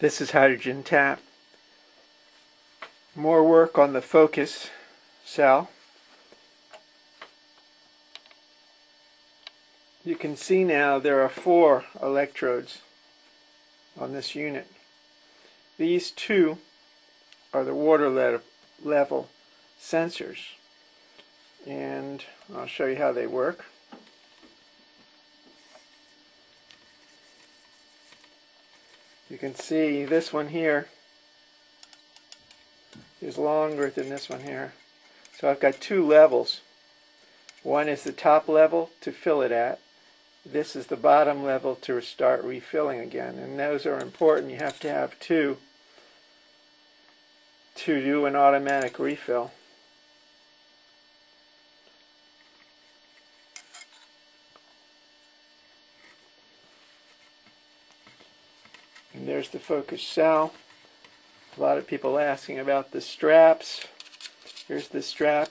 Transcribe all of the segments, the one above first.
This is hydrogen tap. More work on the focus cell. You can see now there are 4 electrodes on this unit. These 2 are the water level sensors, and I'll show you how they work. You can see this one here is longer than this one here. So I've got 2 levels. One is the top level to fill it at. This is the bottom level to start refilling again. And those are important. You have to have 2 to do an automatic refill. And there's the focus cell. A lot of people asking about the straps. Here's the strap.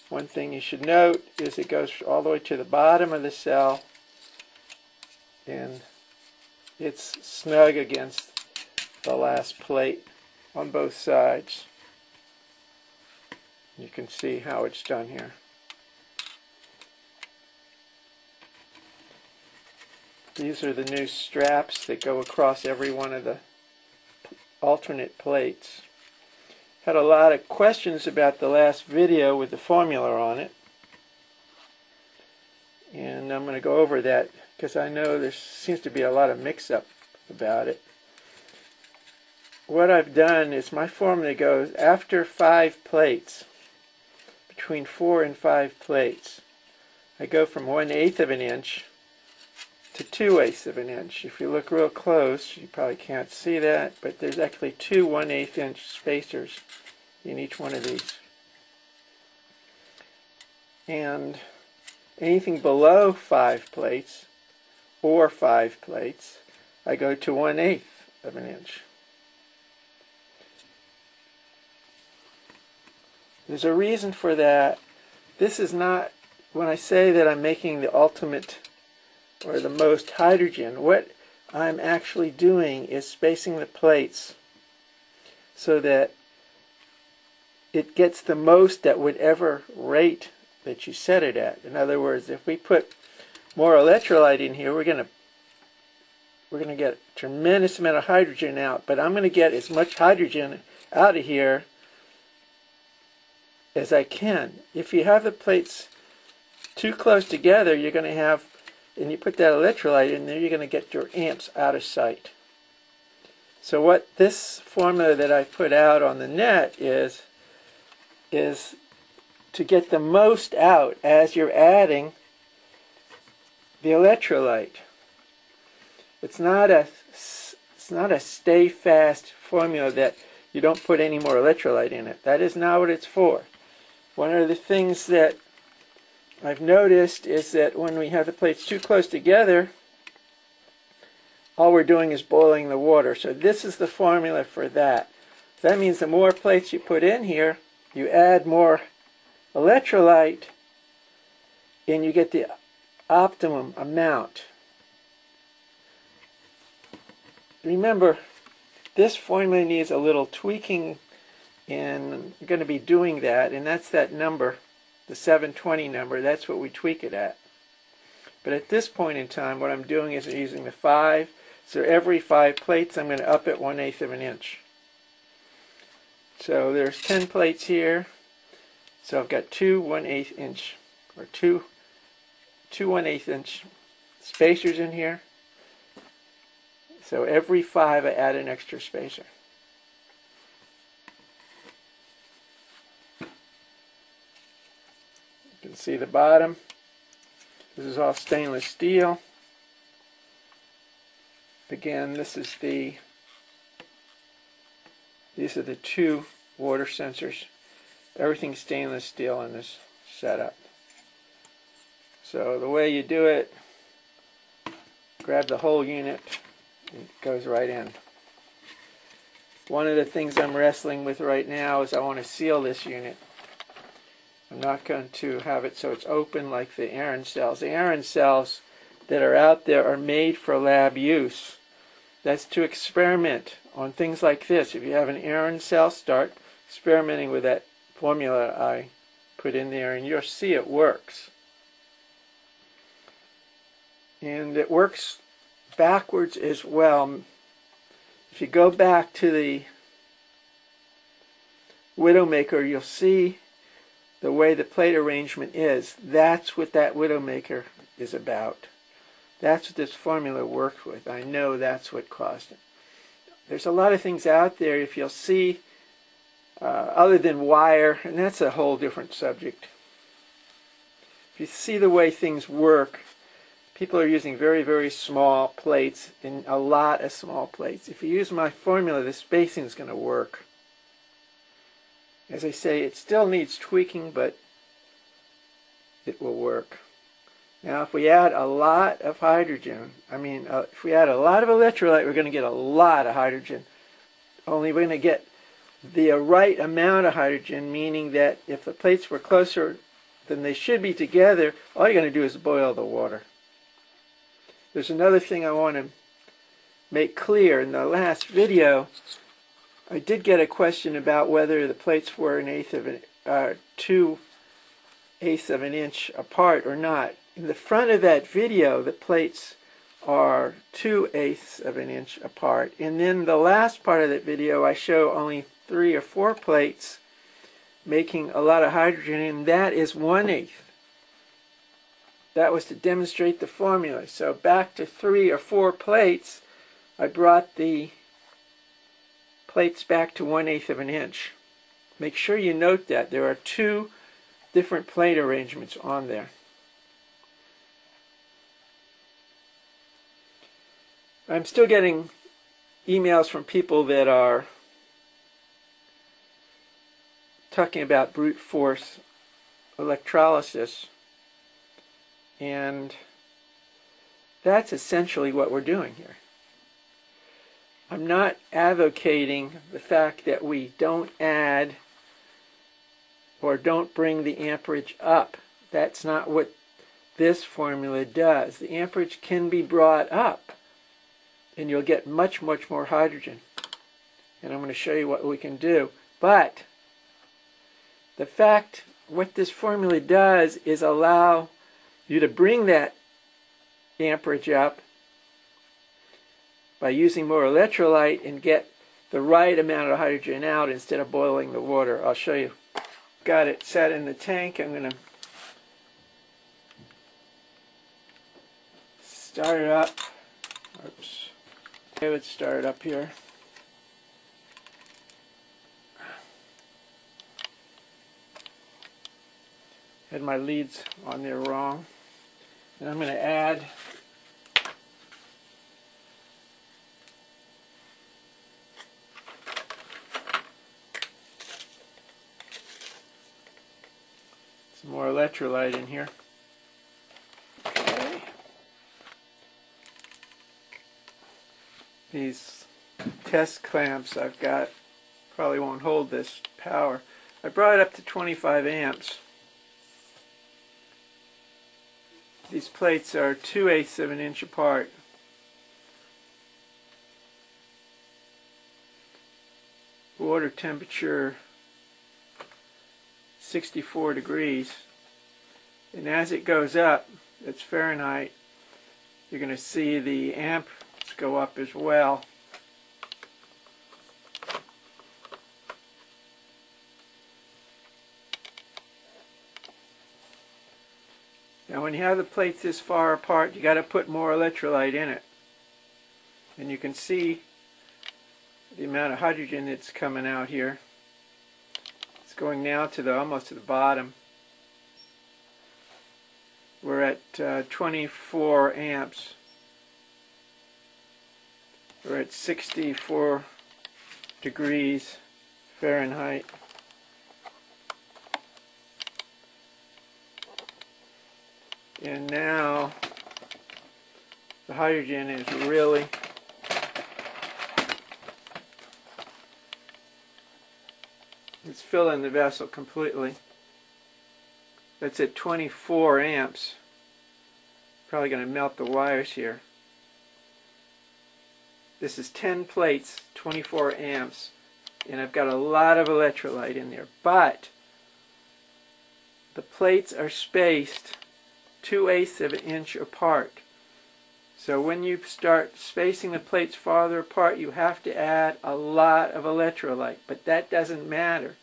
One thing you should note is it goes all the way to the bottom of the cell, and it's snug against the last plate on both sides. You can see how it's done here. These are the new straps that go across every one of the alternate plates. Had a lot of questions about the last video with the formula on it, and I'm going to go over that because I know there seems to be a lot of mix-up about it. What I've done is my formula goes after 5 plates, between 4 and 5 plates. I go from 1/8 of an inch to 2/8 of an inch. If you look real close, you probably can't see that, but there's actually 2 1/8 inch spacers in each one of these. And anything below 5 plates or 5 plates, I go to 1/8 of an inch. There's a reason for that. This is not, when I say that I'm making the ultimate or the most hydrogen, what I'm actually doing is spacing the plates so that it gets the most at whatever rate that you set it at. In other words, if we put more electrolyte in here, we're going to get a tremendous amount of hydrogen out, but I'm going to get as much hydrogen out of here as I can. If you have the plates too close together, you're going to have, and you put that electrolyte in there, you're going to get your amps out of sight. So what this formula that I put out on the net is to get the most out as you're adding the electrolyte. It's not a stay fast formula that you don't put any more electrolyte in it. That is not what it's for. One of the things that I've noticed is that when we have the plates too close together, all we're doing is boiling the water. So this is the formula for that. That means the more plates you put in here, you add more electrolyte, and you get the optimum amount. Remember, this formula needs a little tweaking, and I'm going to be doing that, and that's that number, the 720 number. That's what we tweak it at. But at this point in time, what I'm doing is using the 5. So every 5 plates, I'm going to up it 1/8 of an inch. So there's 10 plates here. So I've got 2 1/8 inch, or two 1/8 inch spacers in here. So every 5 I add an extra spacer. You can see the bottom. This is all stainless steel. Again, these are the 2 water sensors. Everything's stainless steel in this setup. So the way you do it, grab the whole unit, and it goes right in. One of the things I'm wrestling with right now is I want to seal this unit. I'm not going to have it so it's open like the Aaron cells. The Aaron cells that are out there are made for lab use. That's to experiment on things like this. If you have an error in cell, start experimenting with that formula I put in there, and you'll see it works. And it works backwards as well. If you go back to the Widowmaker, you'll see the way the plate arrangement is. That's what that Widowmaker is about. That's what this formula worked with. I know that's what caused it. There's a lot of things out there, if you'll see, other than wire, and that's a whole different subject. If you see the way things work, people are using very, very small plates and a lot of small plates. If you use my formula, the spacing is going to work. As I say, it still needs tweaking, but it will work. Now, if we add a lot of hydrogen, if we add a lot of electrolyte, we're going to get a lot of hydrogen. Only we're going to get the right amount of hydrogen, meaning that if the plates were closer than they should be together, all you're going to do is boil the water. There's another thing I want to make clear. In the last video, I did get a question about whether the plates were 2/8 of an inch apart or not. In the front of that video, the plates are 2/8 of an inch apart. And then the last part of that video, I show only 3 or 4 plates making a lot of hydrogen, and that is 1/8. That was to demonstrate the formula. So back to 3 or 4 plates, I brought the plates back to 1/8 of an inch. Make sure you note that there are 2 different plate arrangements on there. I'm still getting emails from people that are talking about brute force electrolysis, and that's essentially what we're doing here. I'm not advocating the fact that we don't add or don't bring the amperage up. That's not what this formula does. The amperage can be brought up, and you'll get much, much more hydrogen. And I'm going to show you what we can do. But what this formula does is allow you to bring that amperage up by using more electrolyte and get the right amount of hydrogen out instead of boiling the water. I'll show you. Got it set in the tank. I'm going to start it up. Oops. Okay, let's start it up here. Had my leads on there wrong. And I'm going to add some more electrolyte in here. Okay. These test clamps I've got probably won't hold this power. I brought it up to 25 amps. These plates are 2/8 of an inch apart. Water temperature 64 degrees. And as it goes up, it's Fahrenheit, you're going to see the amps go up as well. Now when you have the plates this far apart, you got to put more electrolyte in it. And you can see the amount of hydrogen that's coming out here. It's going now to almost to the bottom. We're at 24 amps. We're at 64 degrees Fahrenheit. And now the hydrogen is really it's filling the vessel completely. That's at 24 amps. Probably going to melt the wires here. This is 10 plates, 24 amps, and I've got a lot of electrolyte in there. But the plates are spaced 2/8 of an inch apart. So when you start spacing the plates farther apart, you have to add a lot of electrolyte, but that doesn't matter.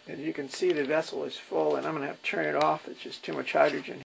As you can see, the vessel is full, and I'm going to have to turn it off. It's just too much hydrogen.